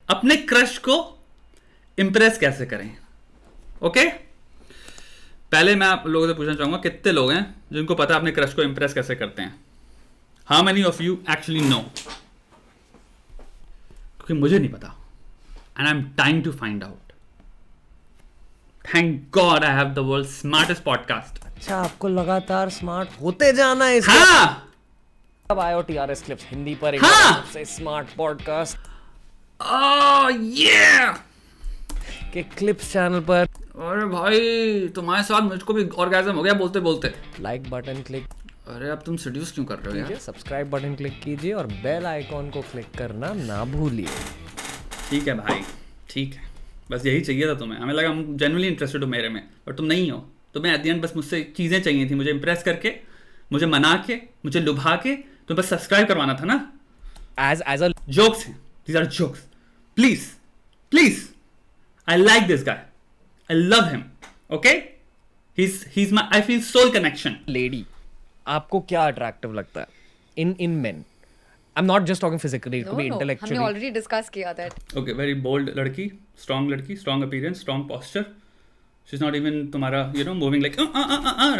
अपने क्रश को इंप्रेस कैसे करें. ओके, पहले मैं आप लोगों से पूछना चाहूंगा, कितने लोग हैं जिनको पता है अपने क्रश को इंप्रेस कैसे करते हैं? How many of you actually know? क्योंकि मुझे नहीं पता, and I am time to find out. Thank god I have the world smartest podcast. अच्छा, आपको लगातार स्मार्ट होते जाना है इसका. हाँ, अब आयो TRS क्लिप्स हिंदी पर एक हाँ! सबसे स्मार्ट पॉडकास्ट ये के क्लिप्स चैनल पर. अरे भाई, तुम्हारे साथ मुझको भी ऑर्गेज़म हो गया बोलते बोलते. लाइक बटन क्लिक अरे अब तुम सेड्यूस क्यों कर रहे हो यार? कीजिए, सब्सक्राइब बटन क्लिक कीजिए और बेल आइकॉन को क्लिक करना ना भूलिए. ठीक है भाई, ठीक है, बस यही चाहिए था तुम्हें. हमें लगा हम जेन्युइनली इंटरेस्टेड हो मेरे में, और तुम नहीं हो. तुम्हें एट द एंड बस मुझसे चीज़ें चाहिए थी, मुझे इंप्रेस करके, मुझे मना के, मुझे लुभा के, तुम्हें बस सब्सक्राइब करवाना था ना. एज अ जोक्स हैं, these are jokes. Please please, I like this guy, I love him. Okay, he is my, I feel soul connection. Lady, आपको क्या अट्रैक्टिव लगता है in men? I am not just talking physically, to be हमने intellectually. Already discuss किया that. Okay, very bold लड़की, strong appearance, strong posture. She is not even तुम्हारा moving like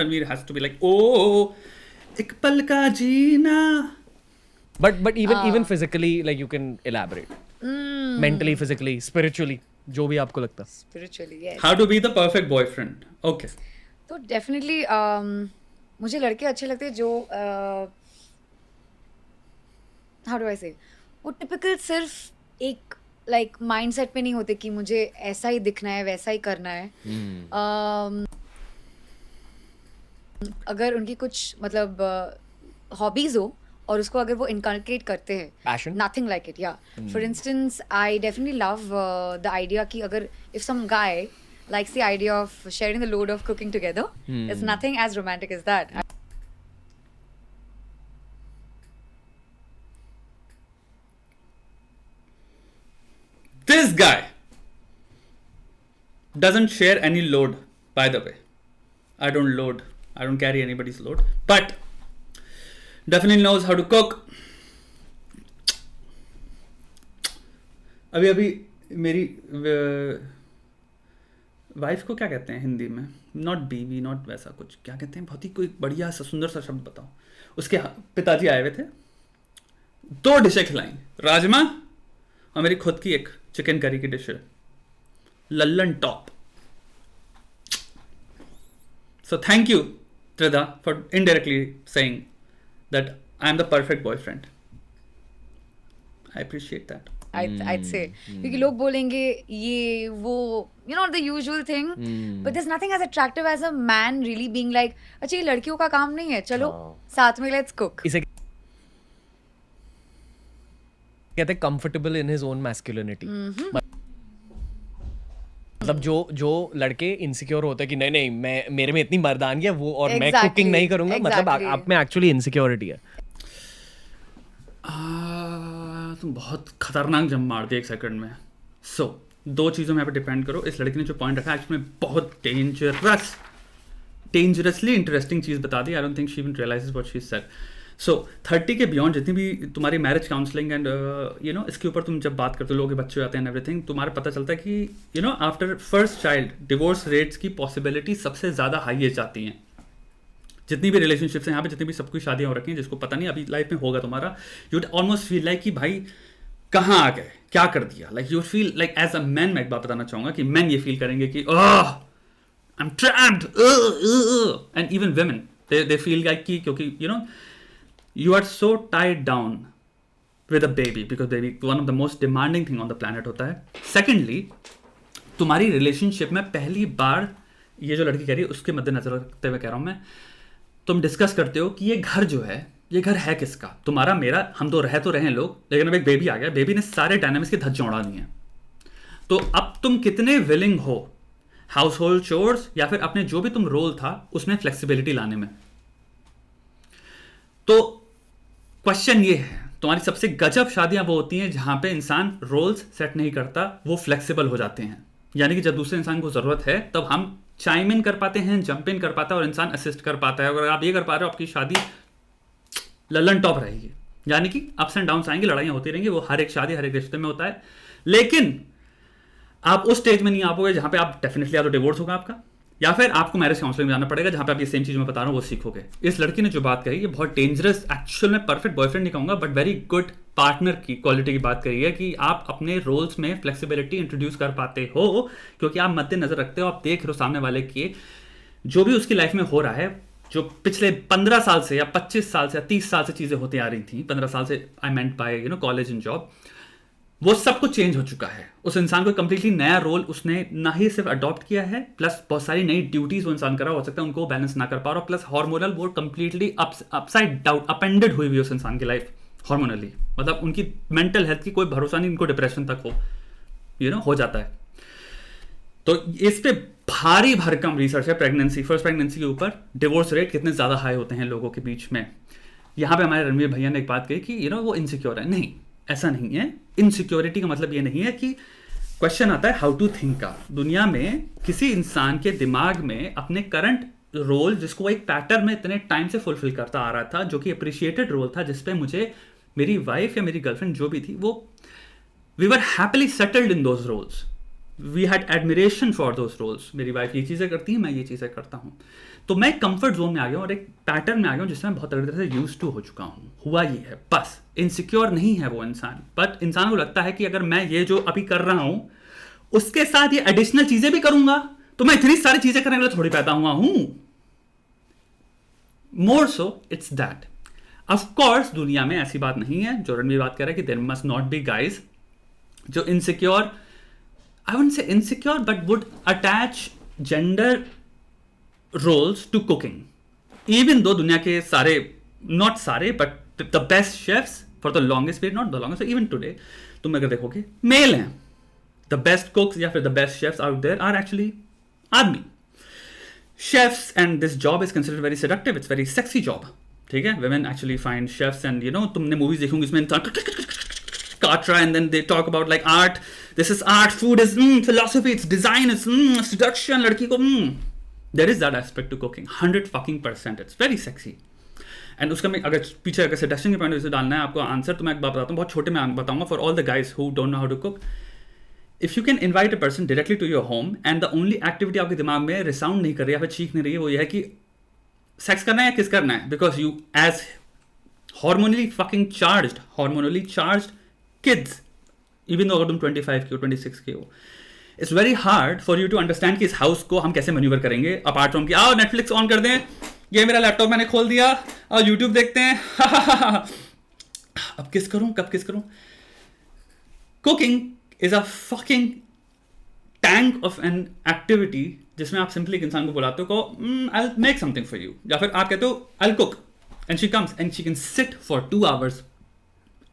Ranveer has to be like oh एक पल का जीना. But even physically, like, you can elaborate. Mentally, physically, spiritually, जो भी आपको लगता है. Spiritually, yes. How to be the perfect boyfriend. Okay, तो डेफिनेटली मुझे लड़के अच्छे लगते हैं जो हाउ डू आई से, वो टिपिकल सिर्फ एक लाइक माइंडसेट पे नहीं होते कि मुझे ऐसा ही दिखना है, वैसा ही करना है. अगर उनकी कुछ मतलब हॉबीज हो और उसको अगर वो इनकलकेट करते हैं, Passion? Nothing like it. या for instance I definitely love the idea कि अगर if some guy likes the idea of sharing the load of cooking together, there's nothing as romantic as that. this guy doesn't share any load, by the way. I don't carry anybody's load, but definitely knows how to cook. अभी मेरी wife को क्या कहते हैं हिंदी में? Not बीवी, not वैसा कुछ, क्या कहते हैं? बहुत ही कोई बढ़िया सा सुंदर सा शब्द बताओ. उसके पिताजी आए हुए थे, 2 डिशें खिलाई, राजमा और मेरी खुद की एक चिकन करी की डिश है, Lallantop. So thank you Trida for indirectly saying that I am the perfect boyfriend. I appreciate that. I'd say क्योंकि लोग बोलेंगे ये वो, you know, the usual thing, but there's nothing as attractive as a man really being like, अच्छा ये लड़कियों का काम नहीं है, चलो साथ में let's cook. इसे कहते हैं comfortable in his own masculinity. मतलब जो लड़के इनसिक्योर होते हैं कि नहीं मैं मेरे में इतनी मर्दानी है वो, और मैं कुकिंग नहीं करूंगा, मतलब आप में एक्चुअली इनसिक्योरिटी है. तुम बहुत खतरनाक जंप मार दिया 1 सेकंड में. सो 2 चीज़ों में यहाँ पे डिपेंड करो. इस लड़की ने जो पॉइंट रखा एक्चुअली में बहुत डेंजरसली इंटरेस्टिंग चीज़ बता दी. I don't think she even realises what she said. So 30 के बियॉन्ड जितनी भी तुम्हारी मैरिज काउंसलिंग एंड इसके ऊपर तुम जब बात करते हो, लोगों के बच्चे आते हैं एवरीथिंग, तुम्हारा पता चलता है कि after first child divorce rates की पॉसिबिलिटी सबसे ज़्यादा हाईएस्ट आती हैं. जितनी भी रिलेशनशिप्स हैं यहाँ पे, जितनी भी सबकी शादियाँ हो रखी हैं, जिसको पता नहीं अभी लाइफ में होगा तुम्हारा, you would almost feel like कि भाई कहाँ आ गए, क्या कर दिया. Like you would feel like as a man, मैं एक बात बताना चाहूँगा कि मैन ये फील करेंगे कि I am trapped. And even women they feel like कि क्योंकि you are so tied down with a baby, because baby one of the most demanding thing on the planet होता है. Secondly, तुम्हारी relationship में पहली बार, ये जो लड़की कह रही है उसके मद्देनजर रखते हुए कह रहा हूँ मैं, तुम डिस्कस करते हो कि ये घर जो है, ये घर है किसका? तुम्हारा, मेरा. हम तो रहे हैं लोग, लेकिन अब एक बेबी आ गया, बेबी ने सारे डायनामिक्स के धज्जे उड़ा दिए हैं. तो अब तुम कितने विलिंग हो हाउस होल्ड चोर्स या फिर अपने जो भी तुम रोल था उसमें फ्लेक्सिबिलिटी लाने में? तो क्वेश्चन ये है, तुम्हारी सबसे गजब शादियां वो होती हैं जहां पे इंसान रोल्स सेट नहीं करता, वो फ्लेक्सिबल हो जाते हैं. यानी कि जब दूसरे इंसान को जरूरत है तब हम चाइम इन कर पाते हैं, जंप इन कर पाता है और इंसान असिस्ट कर पाता है. अगर आप ये कर पा रहे हो, आपकी शादी लल्लन टॉप रहेगी. यानी कि अप्स एंड डाउन्स आएंगे, लड़ाइयाँ होती रहेंगी, वो हर एक शादी हर एक रिश्ते में होता है. लेकिन आप उस स्टेज में नहीं आ पाओगे जहां पे आप डेफिनेटली या तो डिवोर्स होगा आपका, या फिर आपको मैरिज काउंसलिंग में जाना पड़ेगा, जहां पे आप ये सेम चीज मैं बता रहा हूँ वो सीखोगे। इस लड़की ने जो बात कही, ये बहुत डेंजरस, एक्चुअल में परफेक्ट बॉयफ्रेंड नहीं कहूंगा, बट वेरी गुड पार्टनर की क्वालिटी की बात करी है कि आप अपने रोल्स में फ्लेक्सिबिलिटी इंट्रोड्यूस कर पाते हो, क्योंकि आप मद्देनजर रखते हो, आप देख रहे हो सामने वाले की जो भी उसकी लाइफ में हो रहा है, जो पिछले 15 साल से या 25 साल से या 30 साल से चीजें होती आ रही थी, 15 साल से I meant by college and job, वो सब कुछ चेंज हो चुका है। उस इंसान को कंप्लीटली नया रोल उसने ना ही सिर्फ अडॉप्ट किया है, प्लस बहुत सारी नई ड्यूटीज वो इंसान कर रहा हो सकता है उनको बैलेंस ना कर पा रहा, प्लस हार्मोनल वो कंप्लीटली अपसाइड डाउन अपेंडेड हुई हुई उस इंसान की लाइफ हार्मोनली, मतलब उनकी मेंटल हेल्थ की कोई भरोसा नहीं, उनको डिप्रेशन तक हो हो जाता है। तो इस पे भारी भरकम रिसर्च है प्रेगनेंसी, फर्स्ट प्रेगनेंसी के ऊपर, डिवोर्स रेट कितने ज्यादा हाई होते हैं लोगों के बीच में। यहाँ पे हमारे रणवीर भैया ने एक बात कही कि वो इनसिक्योर है। नहीं, ऐसा नहीं है। इनसिक्योरिटी का मतलब ये नहीं है कि क्वेश्चन आता है हाउ टू थिंक का। दुनिया में किसी इंसान के दिमाग में अपने करंट रोल, जिसको वो एक पैटर्न में इतने टाइम से फुलफिल करता आ रहा था, जो कि अप्रिशिएटेड रोल था, जिसपे मुझे मेरी वाइफ या मेरी गर्लफ्रेंड जो भी थी, वो we were happily settled in those roles, we had admiration for those roles. मेरी वाइफ ये चीज़ें करती है, मैं ये चीज़ें करता हूँ, तो मैं कंफर्ट जोन में आ गया हूँ और एक पैटर्न में आ गया हूँ जिसमें बहुत तरह से यूज टू हो चुका हूँ। हुआ ये है, बस इनसिक्योर नहीं है वो इंसान, बट इंसान को लगता है कि अगर मैं ये जो अभी कर रहा हूँ उसके साथ ये एडिशनल चीजें भी करूंगा तो मैं इतनी सारी चीजें करने के लिए थोड़ी पैदा हुआ हूं। More so it's that. Of course दुनिया में ऐसी बात नहीं है जो रणवीर बात कर रहा है कि there must not be guys जो insecure, I wouldn't say insecure, but would attach gender roles to cooking. Even though दुनिया के सारे, नॉट सारे, but the best chefs for the longest period, not the longest, even today तुम अगर देखोगे mail हैं। The best cooks या फिर the best chefs out there are actually आदमी chefs, and this job is considered very seductive, it's very sexy job. ठीक है, women actually find chefs, and तुमने मूवीज देखोगे इसमें काट रहा है, and then they talk about like art, this is art, food is philosophy, it's design, it's seduction, लड़की को there is that aspect to cooking 100% it's very sexy। and उसका मैं अगर पीछे अगर seduction के पॉइंट से डालना है आपको आंसर, तो मैं एक बात बताता हूँ, बहुत छोटे में बताऊंगा for all the guys who don't know how to cook। if you can invite a person directly to your home and the only activity आपके दिमाग में रिसाउंड नहीं कर रही है या फिर चीख नहीं रही है, वो ये है कि सेक्स करना है या किस करना है, because you as hormonally charged kids, even though अगर तुम 25 के हो 26 के हो, it's very hard for you to understand कि इस हाउस को हम कैसे मैन्यूवर करेंगे अपार्ट फ्रॉम कि आओ नेटफ्लिक्स ऑन कर दें, ये मेरा लैपटॉप मैंने खोल दिया और यूट्यूब देखते हैं अब किस करूं, कब किस करूं। Cooking is a fucking tank of an activity जिसमें आप सिंपली एक इंसान को बुलाते हो, I will make something for you, या फिर आप कहते हो I will cook, and she comes and she can sit for 2 hours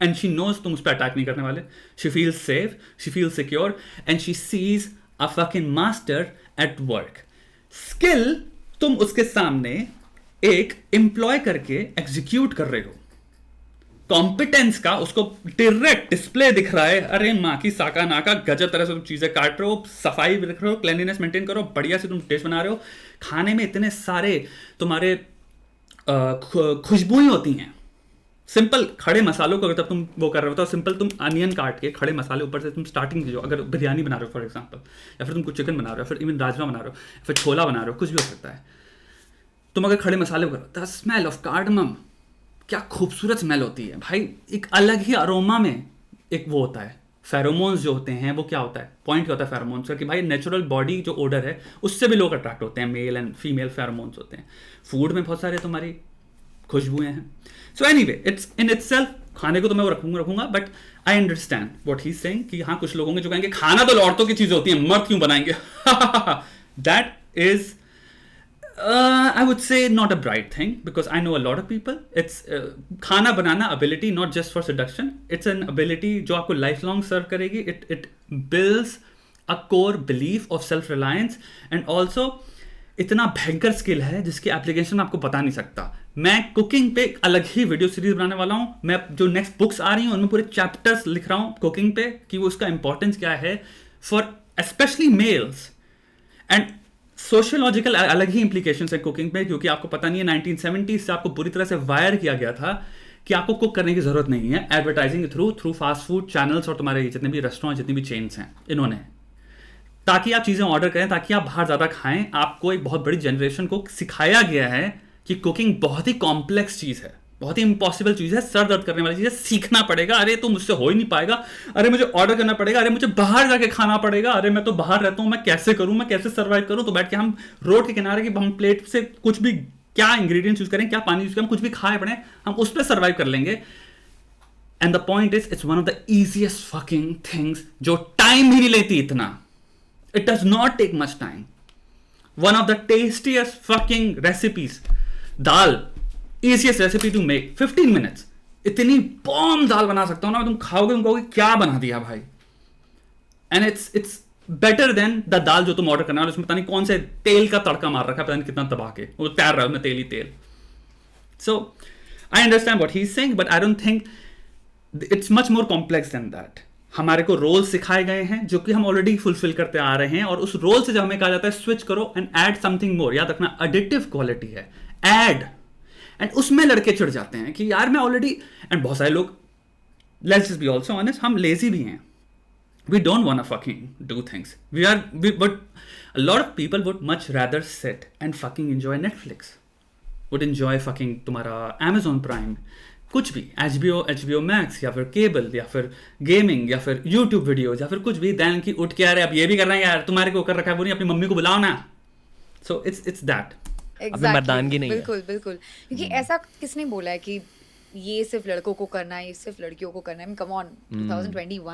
and she knows तुम उस पर अटैक नहीं करने वाले, she feels safe, she feels secure, and she sees a fucking master at work. Skill तुम उसके सामने एक एम्प्लॉय करके एग्जीक्यूट कर रहे हो, कॉम्पिटेंस का उसको डायरेक्ट डिस्प्ले दिख रहा है, अरे माँ की साका नाका गजब तरह से तुम चीजें काट रहे हो, सफाई भी रख रहे हो, क्लीनलीनेस मेंटेन करो, बढ़िया से तुम टेस्ट बना रहे हो, खाने में इतने सारे तुम्हारे खुशबुएं होती हैं। सिंपल खड़े मसालों को अगर तब तुम वो कर रहे हो तो सिंपल तुम अनियन काट के खड़े मसाले ऊपर से तुम स्टार्टिंग जो अगर बिरयानी बना रहे हो फॉर एग्जांपल, या फिर तुम कुछ चिकन बना रहे हो, फिर इवन राजमा बना रहे हो, फिर छोला बना रहे हो, कुछ भी हो सकता है, तुम अगर खड़े मसाले करो, द स्मेल ऑफ कार्डमम, क्या खूबसूरत स्मेल होती है भाई, एक अलग ही अरोमा में एक वो होता है। फेरोमोन्स जो होते हैं वो क्या होता है, पॉइंट क्या होता है फेरोमोन्स का, कि भाई नेचुरल बॉडी जो ओडर है उससे भी लोग अट्रैक्ट होते हैं, मेल एंड फीमेल फेरोमोन्स होते हैं। फूड में बहुत सारे तुम्हारी खुशबुएं हैं। So anyway it's in itself, खाने को तो मैं वो रखूंगा, but I understand what he is saying कि हाँ कुछ लोग होंगे जो कहेंगे खाना तो औरतों की चीजें होती हैं, मर्द क्यों बनाएंगे that is I would say not a bright thing, because I know a lot of people, it's खाना बनाना ability not just for seduction, it's an ability जो आपको lifelong serve करेगी, it builds a core belief of self reliance, and also इतना भयंकर skill है जिसकी application आपको बता नहीं सकता। मैं कुकिंग पे एक अलग ही वीडियो सीरीज बनाने वाला हूँ, मैं जो नेक्स्ट बुक्स आ रही हैं उनमें पूरे चैप्टर्स लिख रहा हूँ कुकिंग पे कि वो उसका इंपॉर्टेंस क्या है for specially males, and sociological अलग ही इंप्लीकेशंस है कुकिंग पे, क्योंकि आपको पता नहीं है 1970s से आपको बुरी तरह से वायर किया गया था कि आपको कुक करने की जरूरत नहीं है एडवर्टाइजिंग के थ्रू फास्ट फूड चैनल्स और तुम्हारे जितने भी रेस्टोरेंट जितनी भी चेन्स हैं इन्होंने, ताकि आप चीज़ें ऑर्डर करें, ताकि आप बाहर ज़्यादा खाएं। आपको एक बहुत बड़ी जनरेशन को सिखाया गया है कि कुकिंग बहुत ही कॉम्प्लेक्स चीज़ है, बहुत ही इम्पॉसिबल चीज़ है, सर दर्द करने वाली चीज़ है, सीखना पड़ेगा, अरे तो मुझसे हो ही नहीं पाएगा, अरे मुझे ऑर्डर करना पड़ेगा, अरे मुझे बाहर जाके खाना पड़ेगा, अरे मैं तो बाहर रहता हूँ, मैं कैसे करूँ, मैं कैसे सर्वाइव करूँ। तो बैठ के हम रोड के किनारे की हम प्लेट से कुछ भी क्या इंग्रेडिएंट्स यूज करें, क्या पानी यूज करें, कुछ भी खाए पड़े, हम उस पर सर्वाइव कर लेंगे। And the point is it's one of the easiest fucking things जो टाइम ही नहीं लेती इतना। It does not take much time. One of the tastiest fucking recipes. Dal. Easiest recipe to make. 15 minutes. इतनी bomb दाल बना सकता हूँ ना, तुम खाओगे तुम कहोगे क्या बना दिया भाई। And it's better than the दाल जो तुम ऑर्डर करना है, उसमें पता नहीं कौन से तेल का तड़का मार रखा है, पता नहीं कितना दबा के वो तैर रहा है उसमें तेल ही तेल। So I understand what he's saying, but I don't think it's much more complex than that. हमारे को रोल सिखाए गए हैं जो कि हम ऑलरेडी फुलफिल करते आ रहे हैं, और उस रोल से जब हमें कहा जाता है स्विच करो एंड ऐड समथिंग मोर, याद रखना एडिटिव क्वालिटी है ऐड, एंड उसमें लड़के चिढ़ जाते हैं कि यार मैं ऑलरेडी, एंड बहुत सारे लोग, let's just be also honest, हम लेजी भी हैं, we don't want to fucking do things, but a lot of people would much rather sit and fucking enjoy Netflix, would enjoy fucking तुम्हारा Amazon prime, कुछ भी HBO Max या फिर cable या फिर गेमिंग या फिर YouTube वीडियोज या फिर कुछ भी, दैन की उठ के आ रहे अब ये भी करना है यार, तुम्हारे को कर रखा है वो नहीं, अपनी मम्मी को बुलाओ ना। सो इट्स दैट। अभी मर्दानगी नहीं है। बिल्कुल बिल्कुल, क्योंकि ऐसा किसने बोला है कि ये सिर्फ लड़कों को करना है, ये सिर्फ लड़कियों को करना है। Come on, 2021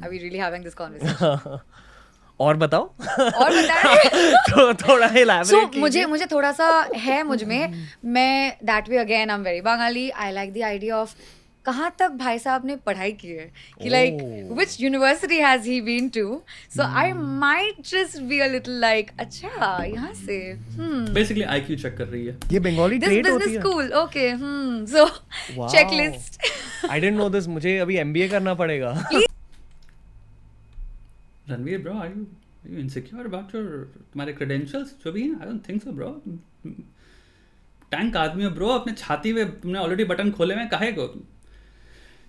are we really having this conversation? और बताओ। और बताएं। तो थोड़ा elaborate कीजिए। मुझे थोड़ा सा है मुझ में, मैं that way again I am very Bengali, I like the idea of कहाँ तक भाई साहब ने पढ़ाई की है, कि like which university has he been to, so I might just be a little like अच्छा यहाँ से बेसिकली IQ चेक कर रही है ये बंगाली दिस ट्रेड होती बिजनेस है। School, okay, so checklist. I didn't know this, मुझे अभी MBA करना पड़ेगा। Ranveer bro, are you insecure about your तुम्हारे क्रेडेंशियल्स जो भी हैं? I don't think so bro, tank आदमी हो ब्रो, अपने छाती में तुमने ऑलरेडी बटन खोले हुए, काहे को?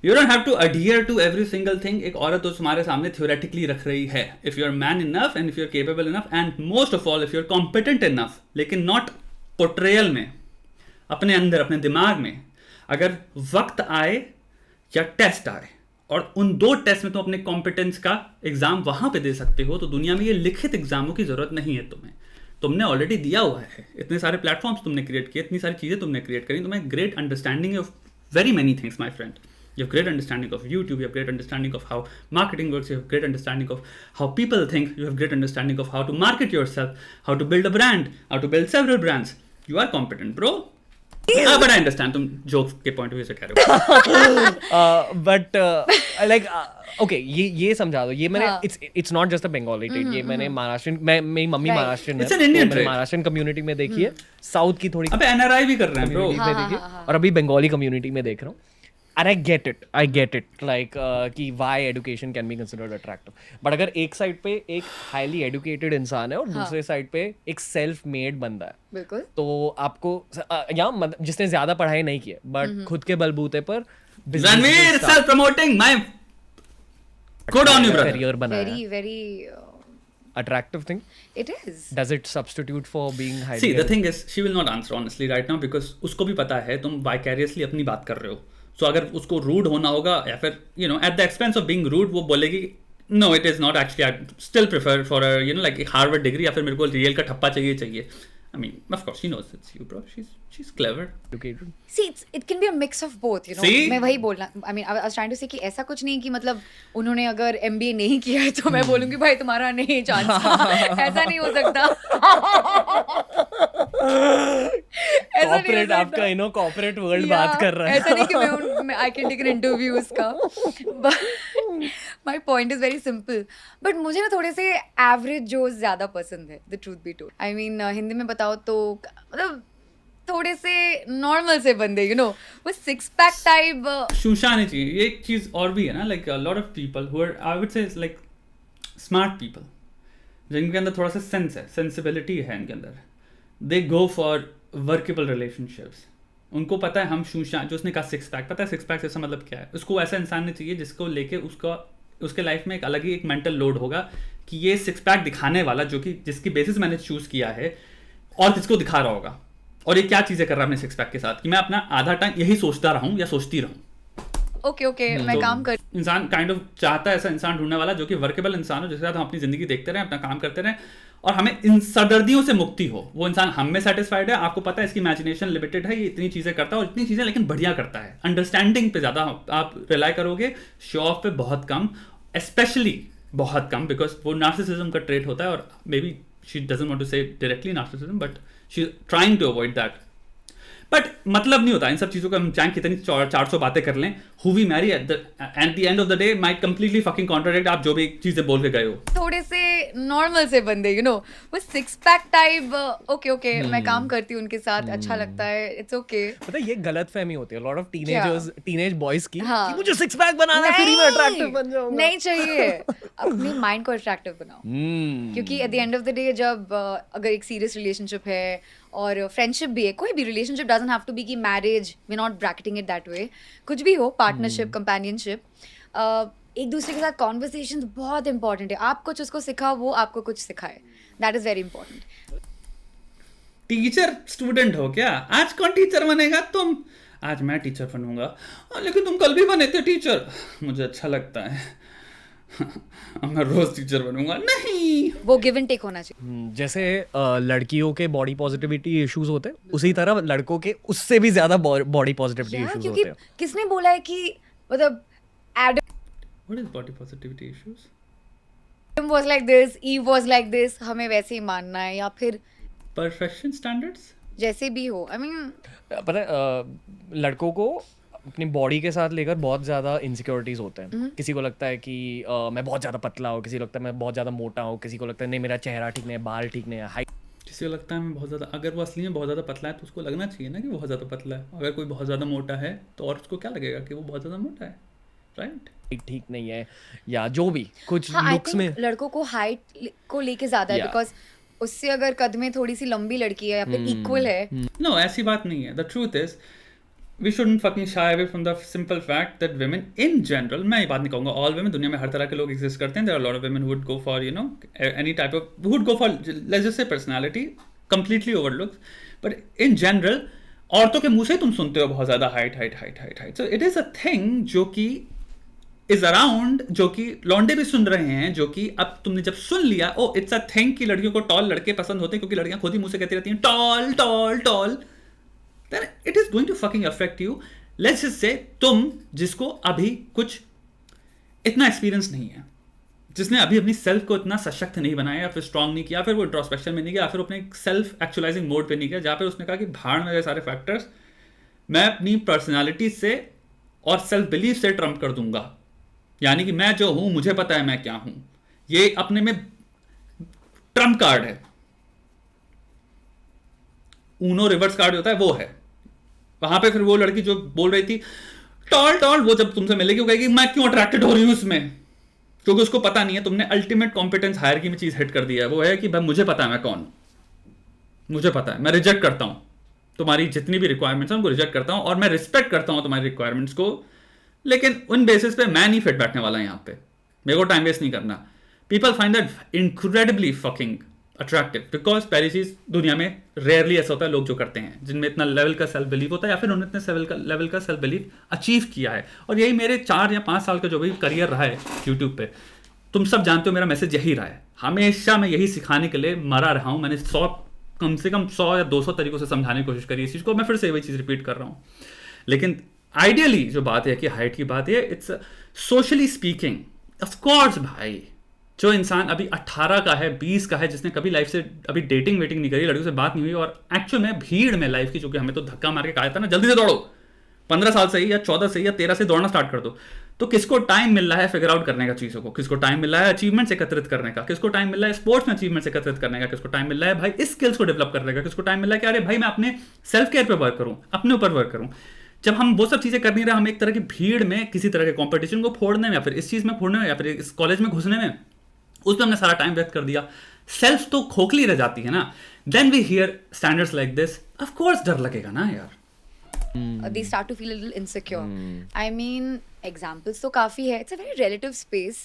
You don't have to adhere to every single thing. एक औरत तो तुम्हारे सामने थ्योरेटिकली रख रही है, if you are man enough and if you are capable enough and most of all if you are competent enough, लेकिन नॉट पोर्ट्रेयल में, अपने अंदर अपने दिमाग में अगर वक्त आए या टेस्ट आए और उन दो टेस्ट में तुम अपने कॉम्पिटेंस का एग्जाम वहां पे दे सकते हो, तो दुनिया में ये लिखित एग्जामों की जरूरत नहीं है तुम्हें, तुमने ऑलरेडी दिया हुआ है। इतने सारे प्लेटफॉर्म्स तुमने क्रिएट किए, इतनी सारी चीजें तुमने क्रिएट करी, तुम्हें great understanding of very many things my friend. You have great understanding of YouTube, you have great understanding of how marketing works, you have great understanding of how people think, you have great understanding of how to market yourself, how to build a brand, how to build several brands. You are competent, bro. But I understand तुम jokes के point of view से कह रहे हो। But like okay, ये समझा दो, ये मैंने it's not just a Bengali trade, ये मैंने महाराष्ट्र, मेरी मम्मी महाराष्ट्रियन है, It's an Indian मैंने trade. महाराष्ट्रियन कम्युनिटी में देखी है, साउथ की थोड़ी अबे NRI भी कर रहे हैं ब्रो। में देखी है, और अभी बंगाली कम्युनिटी में देख रहा हूँ। And I get it, like कि why education can be considered attractive. But अगर एक साइड पे एक highly educated इंसान है और दूसरे साइड पे एक self made बंदा है, बिल्कुल, तो आपको या जिसने ज्यादा पढ़ाई नहीं की है बट खुद के बलबूते पर Ranveer self promoting, my good on you brother, career बनाया, very very attractive thing. it is. Does it substitute for being highly See, the thing is, she will not answer honestly right now because उसको भी पता है तुम vicariously अपनी बात कर रहे हो। So अगर उसको रूड होना होगा या फिर you know at the expense of being rude, वो बोलेगी no it is not actually, I still prefer for a you know like एक Harvard degree या फिर मेरे को रियल का ठप्पा चाहिए। I mean, of course she knows it's you, bro. She's clever. educated? See, it can be a mix of both, you know. See? मैं वही बोलना, I mean, I was trying to say कि ऐसा कुछ नहीं कि मतलब उन्होंने अगर MBA नहीं किया है तो मैं बोलूँगी भाई तुम्हारा नहीं चांस, ऐसा नहीं हो सकता। कॉर्पोरेट आपका कॉर्पोरेट वर्ल्ड बात कर रहा है। ऐसा नहीं कि मैं I can take an interview उसका, but my point is very simple. But मुझे ना थोड़े से एवरेज जो ज़्यादा पसंद है, the truth be told. I mean, Hindi में बताओ तो मतलब थोड़े से नॉर्मल से बंदे, यू नो, वो सिक्स पैक टाइप शूशा नहीं चाहिए। ये एक चीज़ और भी है ना, like lot of people who are I would say like smart people, जिनके अंदर थोड़ा सा सेंस है, सेंसिबिलिटी है इनके अंदर, दे गो फॉर वर्केबल रिलेशनशिप्स, उनको पता है हम शूशा, जो उसने कहा सिक्स पैक, पता है सिक्स पैक ऐसा मतलब क्या है, उसको ऐसा इंसान नहीं चाहिए जिसको लेके उसके लाइफ में एक अलग ही एक मेंटल लोड होगा कि ये सिक्स पैक दिखाने वाला, जो कि जिसकी बेसिस मैंने चूज किया है और किसको दिखा रहा होगा, और ये क्या चीजें कर रहा है अपने सिक्स पैक के साथ, कि मैं अपना आधा टाइम यही सोचता रहूं या सोचती रहूं। ओके मैं काम कर, इंसान काइंड ऑफ चाहता है ऐसा इंसान ढूंढने वाला जो कि वर्केबल इंसान हो, जिसके साथ हम अपनी जिंदगी देखते रहें, अपना काम करते रहें और हमें इन सरदर्दियों से मुक्ति हो। वो इंसान हम में सेटिस्फाइड है, आपको पता है इसकी इमेजिनेशन लिमिटेड है, ये इतनी चीजें करता है और इतनी चीजें लेकिन बढ़िया करता है। अंडरस्टैंडिंग पे ज्यादा आप रिलाई करोगे, शो ऑफ पे बहुत कम, स्पेशली बहुत कम, बिकॉज वो नार्सिसिज्म का ट्रेट होता है और may be she doesn't want to say directly narcissism, but she is trying to avoid that. But मतलब नहीं होता इन सब चीजों का, हम चाहे कितनी 400 बातें कर लें, who we marry at the end of the day might completely fucking contradict आप जो भी चीजें बोल के गए हो। थोड़े से नॉर्मल से बंदे वो सिक्स पैक टाइप, ओके मैं काम करती हूँ उनके साथ, अच्छा लगता है, इट्स ओके। पता है ये गलतफहमी होती है lot of teenagers, teenage boys की, हाँ। कि मुझे सिक्स पैक बनाना है, फिर ही मैं अट्रैक्टिव बन जाऊंगा। नहीं चाहिए, अपने माइंड को अट्रैक्टिव बनाओ, क्योंकि eight the end of the day जब अगर एक सीरियस रिलेशनशिप है और फ्रेंडशिप भी है, कोई भी relationship doesn't have to be कि marriage, we not bracketing it that way, कुछ भी हो, पार्टनरशिप, कंपेनियनशिप, एक दूसरे के साथ कॉन्वर्सेशन बहुत इंपॉर्टेंट है। आप कुछ उसको सिखाओ, वो आपको कुछ सिखाए, that is very important. Teacher student हो क्या? आज कौन टीचर बनेगा? तुम। आज मैं टीचर बनूंगा। लेकिन तुम कल भी बने थे टीचर। मुझे अच्छा लगता है। अब मैं रोज टीचर बनूंगा। नहीं, वो गिव एंड टेक होना चाहिए। जैसे लड़कियों के बॉडी पॉजिटिविटी इश्यूज होते हैं, उसी तरह लड़कों के उससे भी ज्यादा बॉडी पॉजिटिविटी इश्यूज होते हैं। किसने बोला है कि मतलब What is body positivity issues? Adam was like this, Eve was like this, हमें वैसे ही मानना है, या फिर Perfection standards? जैसे भी हो, I mean पता है लड़कों को अपनी बॉडी के साथ लेकर बहुत ज़्यादा इनसिक्योरिटीज़ होते हैं। किसी को लगता है कि मैं बहुत ज़्यादा पतला हूँ, किसी को लगता है मैं बहुत ज़्यादा मोटा हूँ, किसी को लगता है नहीं मेरा चेहरा ठीक नहीं है, बाल ठीक नहीं है, हाइट। किसी को लगता है मैं बहुत ज़्यादा, अगर वो असली में बहुत ज़्यादा पतला है तो उसको लगना चाहिए ना कि बहुत ज़्यादा पतला है। अगर कोई बहुत ज़्यादा मोटा है तो और उसको क्या लगेगा कि वो बहुत ज़्यादा मोटा है, राइट? ठीक नहीं है या जो भी कुछ हाँ, लुक्स में लड़कों को हाइट को लेके ज़्यादा है, बिकॉज उससे अगर कद में थोड़ी सी लंबी लड़की है या फिर इक्वल है। नो, ऐसी बात नहीं है। The truth is we shouldn't fucking shy away from the simple fact that women in general, मैं ये बात नहीं कहूँगा all women, दुनिया में हर तरह के लोग exist करते हैं। There are a lot of women who would go for, you know, any type of, who would go for, let's just say personality, completely overlooked. But in general, औरतों के मुंह से तुम सुनते हो बहुत ज़्यादा height. So it is a thing जो कि is around, जो कि लौंडे भी सुन रहे हैं, जो कि अब तुमने जब सुन लिया, oh it's a thing कि लड़कियों को tall लड़के पसंद होते हैं क्योंकि लड़कियां खुद ही मुंह से कहती रहती हैं tall, then it is going to fucking affect you. Let's just say तुम जिसको अभी कुछ इतना एक्सपीरियंस नहीं है, जिसने अभी अपनी सेल्फ को इतना सशक्त नहीं बनाया या फिर स्ट्रांग नहीं किया, फिर वो इंट्रोस्पेक्शन में नहीं गया, फिर अपने सेल्फ एक्चुअलाइजिंग मोड पे नहीं गया, जहाँ पे उसने कहा कि भाड़ में सारे फैक्टर्स, मैं अपनी पर्सनालिटी से और सेल्फ बिलीफ से ट्रम्प कर दूंगा। यानी कि मैं जो हूं, मुझे पता है मैं क्या हूं, ये अपने में ट्रम्प कार्ड है। ऊनो रिवर्स कार्ड होता है, वो है वहां पे। फिर वो लड़की जो बोल रही थी टॉल, वो जब तुमसे मिलेगी वो कहेगी मैं क्यों अट्रैक्टेड हो रही हूं उसमें, क्योंकि उसको पता नहीं है तुमने अल्टीमेट कॉम्पिटेंस हायरकी में चीज हिट कर दिया है। वो है कि भाई मुझे पता है मैं कौन हूं, मुझे पता है, मैं रिजेक्ट करता हूं तुम्हारी जितनी भी रिक्वायरमेंट्स हैं उनको रिजेक्ट करता हूं, और मैं रिस्पेक्ट करता हूं तुम्हारी रिक्वायरमेंट्स को, लेकिन उन बेसिस पे मैं नहीं फिट बैठने वाला यहां पे, मेरे को टाइम वेस्ट नहीं करना। People find that incredibly fucking attractive, because पहली चीज दुनिया में रेयरली ऐसा होता है लोग जो करते हैं जिनमें इतना लेवल का सेल्फ बिलीव होता है, या फिर उन्होंने इतने लेवल का सेल्फ बिलीव अचीव किया है। और यही मेरे 4 या 5 साल का जो भी करियर रहा है यूट्यूब पे, तुम सब जानते हो मेरा मैसेज यही रहा है। हमेशा मैं यही सिखाने के लिए मरा रहा हूँ। मैंने कम से कम 100 या 200 तरीकों से समझाने की कोशिश करी इस चीज़ को, मैं फिर से वही चीज़ रिपीट कर रहा हूँ। लेकिन आइडियली जो बात है कि हाइट की बात है, it's socially speaking, of course भाई, जो इंसान अभी 18 का है, 20 का है, जिसने कभी लाइफ से अभी डेटिंग वेटिंग नहीं करी, लड़कियों से बात नहीं हुई, और एक्चुअल में भीड़ में लाइफ की, चूंकि हमें तो धक्का मार के कहा था ना जल्दी से दौड़ो, 15 साल से ही या 14 से ही या 13 से दौड़ना स्टार्ट कर दो, तो किसको टाइम मिल रहा है फिगर आउट करने का चीज़ों को, किसको टाइम मिल रहा है अचीवमेंट्स एकत्रित करने का, किसको टाइम मिल रहा है स्पोर्ट्स में अचीवमेंट्स एकत्रित करने का, किसको टाइम मिल रहा है भाई इस स्किल्स को डेवलप करने का, किसको टाइम मिल रहा है कि अरे भाई मैं अपने सेल्फ केयर पे वर्क करूँ, अपने ऊपर वर्क करूँ। जब हम वो सब चीज़ें कर नहीं रहे, हम एक तरह की भीड़ में किसी तरह के कॉम्पिटिशन को फोड़ने में, या फिर इस चीज़ में फोड़ने में, या फिर इस कॉलेज में घुसने में, उसमें हमने सारा टाइम व्यक्त कर दिया, सेल्फ तो खोखली रह जाती है ना। Then we hear standards like this, of course डर लगेगा ना यार। they start to feel a little insecure. I mean, examples तो काफ़ी है. It's a very relative space.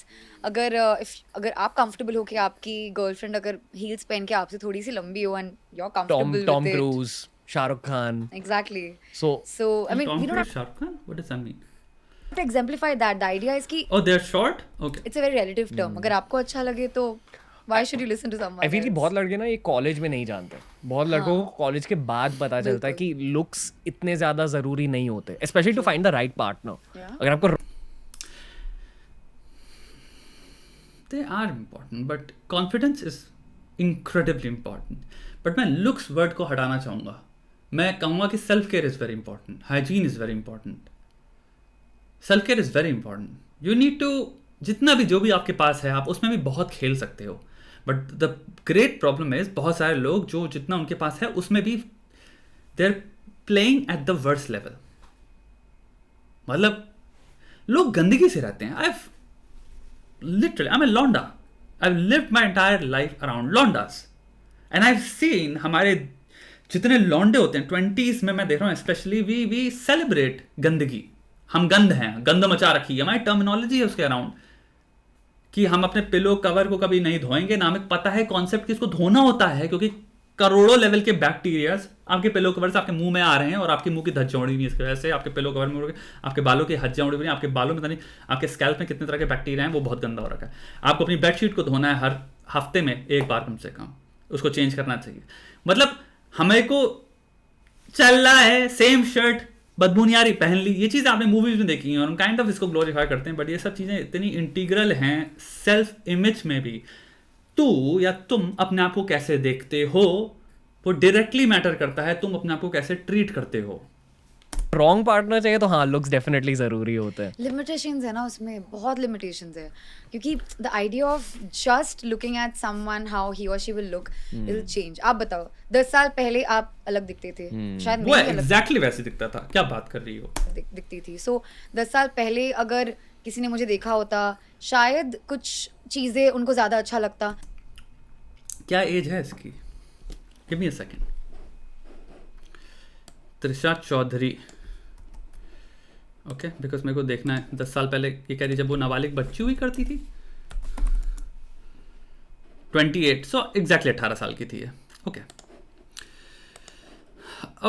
अगर आप comfortable हो कि आपकी girlfriend अगर heels पहन के आपसे थोड़ी सी लंबी हो and you're comfortable Tom with it. Cruise, Shah Rukh Khan. Exactly. So I mean, Tom we don't Cruise, have Shah Rukh Khan? What does that mean? to exemplify that. The idea is कि Oh, they're short? Okay. it's a very relative term. अगर आपको अच्छा लगे तो why should you listen to someone I feel कि else? बहुत लड़के ना ये कॉलेज में नहीं जानते. बहुत लड़कों को कॉलेज के बाद पता चलता है कि लुक्स इतने ज्यादा जरूरी नहीं होते, specially to find the right partner. Yeah. अगर आपको They are important, but confidence is incredibly important. But मैं looks word को हटाना चाहूँगा. मैं कहूँगा कि self care is very important. Hygiene is very important. Self care is very important. You need to जितना भी जो भी आपके पास है आप उसमें भी बहुत खेल सकते हो. But the great problem is बहुत सारे लोग जो जितना उनके पास है उसमें भी they're playing at the worst level. मतलब लोग गंदगी से रहते हैं. I'm a Londa. I've lived my entire life around Londas. And I've seen हमारे जितने लौंडे होते हैं 20s में मैं देख रहा हूँ स्पेशली वी सेलिब्रेट गंदगी. हम गंद हैं, गंद मचा रखी है. हमारी टर्मिनोलॉजी है उसके अराउंड कि हम अपने पिलो कवर को कभी नहीं धोएंगे ना. हमें पता है कॉन्सेप्ट कि इसको धोना होता है क्योंकि करोड़ों लेवल के बैक्टीरियाज आपके पिलो कवर से आपके मुंह में आ रहे हैं और आपके मुंह की धज्जियां उड़ी हुई है. इसकी वजह से आपके पिलो कवर में उड़ गए, आपके बालों की हज्जियां उड़ी हुई हैं, आपके बालों में नहीं, आपके स्कैल्प में कितने तरह के बैक्टीरिया हैं वो बहुत गंदा हो रखा है. आपको अपनी बेडशीट को धोना है हर हफ्ते में एक बार कम से कम, उसको चेंज करना चाहिए. मतलब हमें को चल रहा है सेम शर्ट बदबूनियारी पहन ली, ये चीज़ आपने मूवीज में देखी हैं और हम काइंड ऑफ इसको ग्लोरीफाई करते हैं. बट ये सब चीज़ें इतनी इंटीग्रल हैं सेल्फ इमेज में भी. तू या तुम अपने आप को कैसे देखते हो वो डायरेक्टली मैटर करता है. तुम अपने आप को कैसे ट्रीट करते हो. रॉन्ग पार्टनर चाहिए तो हाँ लुक्स डेफिनेटली जरूरी होते हैं. लिमिटेशंस है ना उसमें, बहुत लिमिटेशंस है क्योंकि the idea of just looking at someone how he or she will look will change. आप बताओ 10 साल पहले आप अलग दिखते थे, शायद वो मैं भी अलग एग्जैक्टली वैसे दिखता था. क्या बात कर रही हो. दिखती थी. सो 10 साल पहले अगर किसी ने मुझे देखा होता शायद कुछ चीज़ें उनको ज़्यादा अच्छा लगता. क्या एज है इसकी? Give me a second. Trisha Chaudhary. Okay because मेरे को देखना है 10 साल पहले ये कह रही जब वो नाबालिग बच्ची हुई करती थी 28. सो एग्जैक्टली 18 साल की थी ये. Okay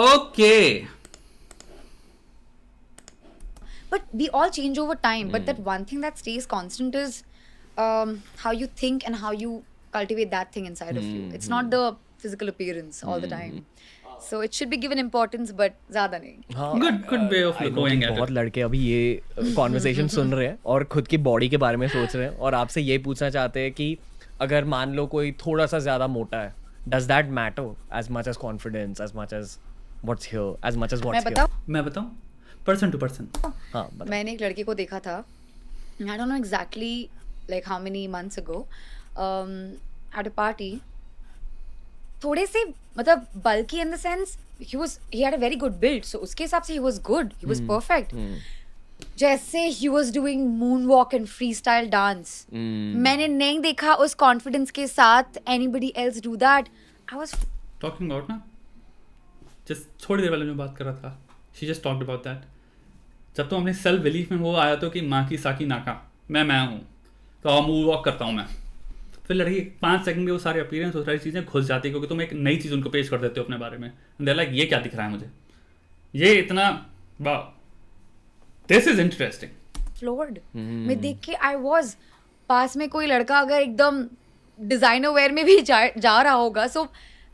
okay. But we all change over time. But that one thing that stays constant is how you think and how you cultivate that thing inside of you. It's not the physical appearance all the time. So it should be given importance, but ज़्यादा नहीं. Good way of I know going कि at बहुत it. लड़के अभी ये conversation सुन रहे हैं और खुद की बॉडी के बारे में सोच रहे हैं और आपसे ये पूछना चाहते हैं कि अगर मान लो कोई थोड़ा सा ज़्यादा मोटा है, does that matter as much as confidence, as much as what's here, as much as what's मैं here? मैं बताऊं पर्सन टू पर्सन. हाँ बता. मैंने एक लड़के को देखा था. I don't know exactly like how many months ago at a party. थोड़े से मतलब bulky in the sense he had a very good build, so उसके हिसाब से he was good, he was perfect. जैसे he was doing moonwalk and freestyle dance. मैंने नहीं देखा उस confidence के साथ anybody else do that. I was talking about ना जस्ट थोड़ी देर पहले जो बात कर रहा था she just talked about that. जब तुम अपने सेल्फ बिलीफ में वो आया तो कि माँ की साकी नाका मैं हूँ तो मूव वॉक करता हूँ मैं. फिर लड़की 5 सेकंड में वो सारे अपीयरेंस वो सारी चीज़ें घुस जाती है क्योंकि तुम एक नई चीज़ उनको पेश कर देते हो अपने बारे में. देयर लाइक ये क्या दिख रहा है मुझे, ये इतना वाह दिस इज इंटरेस्टिंग. floored. मैं देख के I was पास में कोई लड़का अगर एकदम डिजाइनर वेयर में भी जा रहा होगा so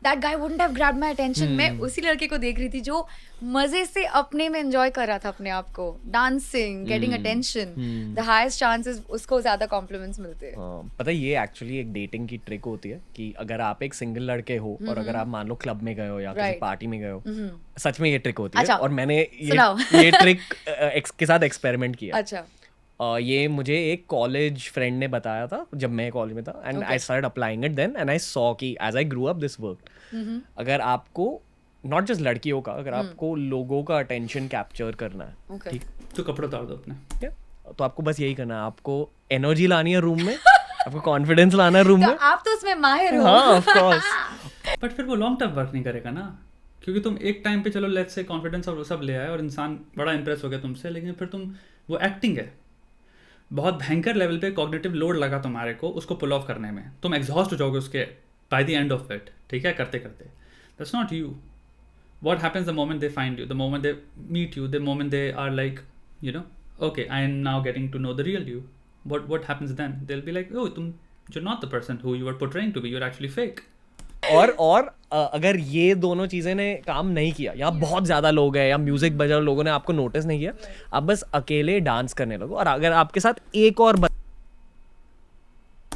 that guy wouldn't have grabbed my attention. मैं उसी लड़के को देख रही थी जो मजे से अपने में एंजॉय कर रहा था अपने आप को, dancing, getting attention. The highest chances उसको ज्यादा कॉम्प्लीमेंट्स मिलते हैं. पता है ये एक्चुअली एक डेटिंग की ट्रिक होती है कि अगर आप एक सिंगल लड़के हो और अगर आप मान लो क्लब में गए हो या किसी Right. पार्टी में गए हो, सच में ये ट्रिक होती है अच्छा, और मैंने सुनाओ. ये ट्रिक के साथ एक्सपेरिमेंट किया. अच्छा. ये मुझे एक कॉलेज फ्रेंड ने बताया था जब मैं कॉलेज में था and I started applying it then and I saw कि as I grew up this work. अगर आपको नॉट जस्ट लड़कियों का, अगर आपको लोगों का अटेंशन कैप्चर करना है, Okay. ठीक तो कपड़े उतार दो अपने. है, तो आपको बस यही करना है. आपको एनर्जी लानी है रूम में, आपको कॉन्फिडेंस लाना है रूम तो में. आप तो उसमें माहिर हो. हाँ ऑफ कोर्स. बट फिर वो लॉन्ग टर्म वर्क नहीं करेगा ना. क्योंकि तुम एक टाइम पे चलो लेट्स से कॉन्फिडेंस और वो सब ले आए और इंसान बड़ा इंप्रेस हो गया तुमसे, लेकिन फिर तुम वो एक्टिंग है, बहुत भयंकर लेवल पे कॉग्निटिव लोड लगा तुम्हारे को उसको पुल ऑफ करने में, तुम एग्जॉस्ट हो जाओगे उसके by the end of it, ठीक है, करते करते. That's not you. What happens the moment they find you, the moment they meet you, the moment they are like, you know, okay, I am now getting to know the real you. What happens then? They'll be like, oh, you're not the person who you were portraying to be. You're actually fake. और अगर ये दोनों चीजें ने काम नहीं किया, यहाँ बहुत ज्यादा लोग हैं या म्यूजिक बजा लोगों ने आपको नोटिस नहीं किया, आप बस अकेले डांस करने लगो. और अगर आपके साथ एक और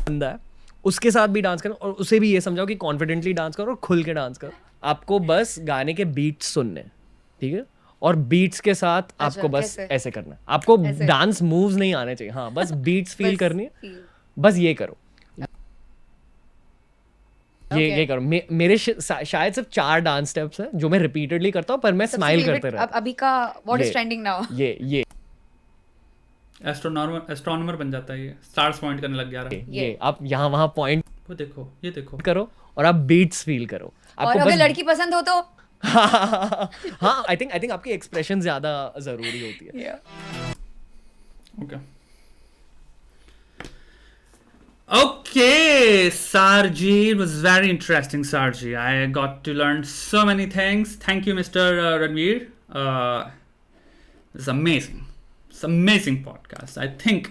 बंदा है उसके साथ भी डांस करो और उसे भी ये समझाओ कि कॉन्फिडेंटली डांस करो और खुल के डांस करो. आपको बस गाने के बीट्स सुनने, ठीक है, और बीट्स के साथ आपको बस ऐसे करना है. आपको डांस मूव्स नहीं आने चाहिए, हाँ, बस बीट्स फील करनी है, बस ये करो. ये करो. मेरे शायद सिर्फ 4 डांस स्टेप्स हैं जो मैं रिपीटेडली करता हूँ, पर मैं स्माइल करते रहता हूँ. अभी का व्हाट इज ट्रेंडिंग नाउ? ये एस्ट्रोनॉमर बन जाता है, ये स्टार्स पॉइंट करने लग गया रहा है. ये आप यहाँ वहाँ पॉइंट वो देखो, ये देखो करो और आप बीट्स फील करो. और अगर लड़की पसंद हो तो हाँ, आई थिंक आपकी एक्सप्रेशन ज्यादा जरूरी होती है. Okay. Okay, Sarji, it was very interesting, Sarji. I got to learn so many things. Thank you, Mr. Ranveer. It's amazing. It's an amazing podcast. I think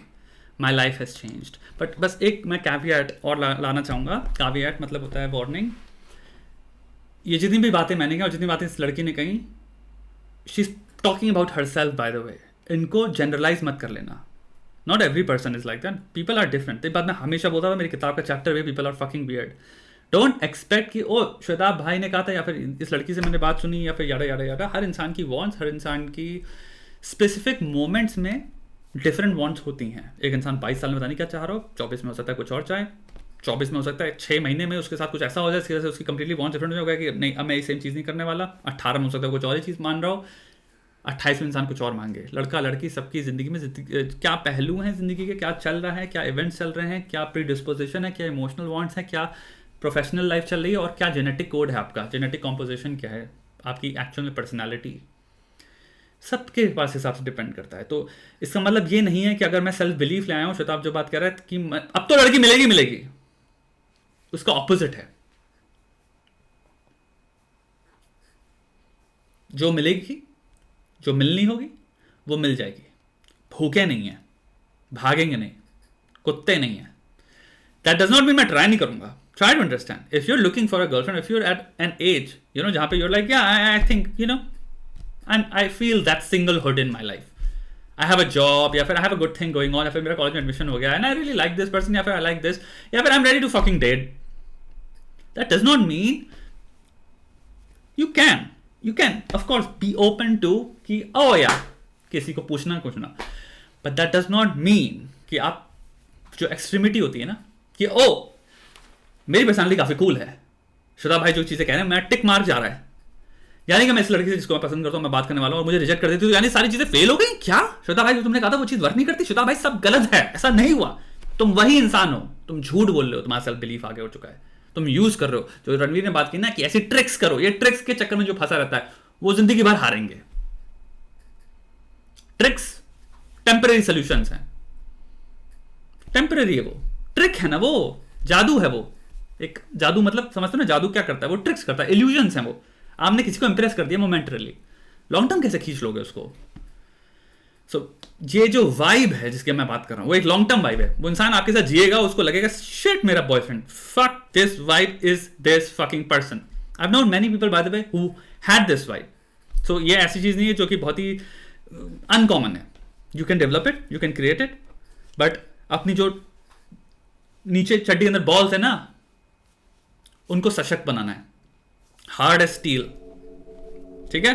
my life has changed. But बस एक मैं caveat और लाना चाहूँगा. Caveat मतलब होता है warning. ये जितनी भी बातें मैंने कही और जितनी बातें इस लड़की ने कही, she is talking about herself by the way. इनको जनरलाइज मत कर लेना. Not every person is like that. People are different. तो बात मैं हमेशा बोलता था मेरी किताब का चैप्टर में, people are fucking weird. Don't expect कि ओ श्वेताब भाई ने कहा था या फिर इस लड़की से मैंने बात सुनी या फिर यादा यादा यादा. हर इंसान की वॉन्ट्स, हर इंसान की स्पेसिफिक मोमेंट्स में डिफरेंट वॉन्ट्स होती हैं. एक इंसान 22 साल में पता नहीं क्या चाह रहा हो, 24 में हो सकता है कुछ और चाहे, 24 में हो सकता है 6 महीने में उसके साथ कुछ ऐसा हो जाए जिसकी वजह से उसकी कंप्लीटली वॉन्ट्स डिफरेंट हो गया कि नहीं अब मैं ये सेम चीज़ नहीं करने वाला. 18 में हो सकता है कुछ और ही चीज़ मान रहा हो, 28 में इंसान कुछ और मांगे. लड़का लड़की सबकी ज़िंदगी में क्या पहलू हैं ज़िंदगी के, क्या चल रहा है, क्या इवेंट्स चल रहे हैं, क्या प्री डिस्पोजिशन है, क्या इमोशनल वॉन्ट्स हैं, क्या प्रोफेशनल लाइफ चल रही है, और क्या जेनेटिक कोड है आपका, जेनेटिक कॉम्पोजिशन क्या है, आपकी एक्चुअल में पर्सनैलिटी, सबके पास हिसाब से डिपेंड करता है. तो इसका मतलब ये नहीं है कि अगर मैं सेल्फ बिलीफ ले आया हूँ, श्वेता आप जो बात कर रहे हैं कि अब तो लड़की मिलेगी, उसका ऑपोजिट है. जो मिलेगी, जो मिलनी होगी वो मिल जाएगी. भूखे नहीं है, भागेंगे नहीं, कुत्ते नहीं है. दैट डज नॉट मीन मैं ट्राई नहीं करूंगा. Try to understand. If you are looking for a girlfriend, if you are at an age जहां पे you are like yeah I think I feel that singlehood in my life. I have a job, या फिर I have a good thing going on, या फिर मेरा college में admission हो गया and I really like this person, या फिर I like this, या फिर I'm ready to fucking date. That does not mean you can of course be open to कि oh yeah किसी को पूछना कुछ ना, but that does not mean कि आप जो एक्सट्रीमिटी होती है ना कि oh मेरी पर्सनालिटी काफी कूल है, श्वेता भाई जो चीजें कह रहे हैं मैं टिक मार्क जा रहा है, यानी कि मैं इस लड़की से जिसको मैं पसंद करता हूँ मैं बात करने वाला हूँ और मुझे रिजेक्ट कर देती हूँ, यानी सारी चीजें फेल हो गई क्या? श्वेता भाई जो तुमने कहा था वो चीज वर्क नहीं करती, श्वेता भाई सब गलत है, ऐसा नहीं हुआ. तुम वही इंसान हो, तुम झूठ बोल रहे हो, तुम्हारा सेल्फ बिलीफ आगे हो चुका है, तुम यूज कर रहे हो. जो रणवीर ने बात की ना कि ऐसी ट्रिक्स करो, ये ट्रिक्स के चक्कर में जो फंसा रहता है वो जिंदगी भर हारेंगे. ट्रिक्स टेम्पररी सोल्यूशंस हैं, टेम्पररी है वो, ट्रिक है ना वो, जादू है वो. एक जादू मतलब समझते हो ना, जादू क्या करता है, वो ट्रिक्स करता है, इल्यूजन्स हैं वो. आपने किसी को इंप्रेस कर दिया मोमेंटरली, लॉन्ग टर्म कैसे खींच लोगे उसको? सो ये जो वाइब है जिसकी मैं बात कर रहा हूं वो एक लॉन्ग टर्म वाइब है. वो इंसान आपके साथ जिएगा, उसको लगेगा शिट मेरा boyfriend, fuck this vibe is this fucking person. I have known many people by the way who had this vibe. So ये ऐसी चीज नहीं है जो कि बहुत ही अनकॉमन है. You can develop it, you can create it, but अपनी जो नीचे चड्डी के अंदर बॉल्स है ना उनको सशक्त बनाना है, हार्ड एज स्टील. ठीक है.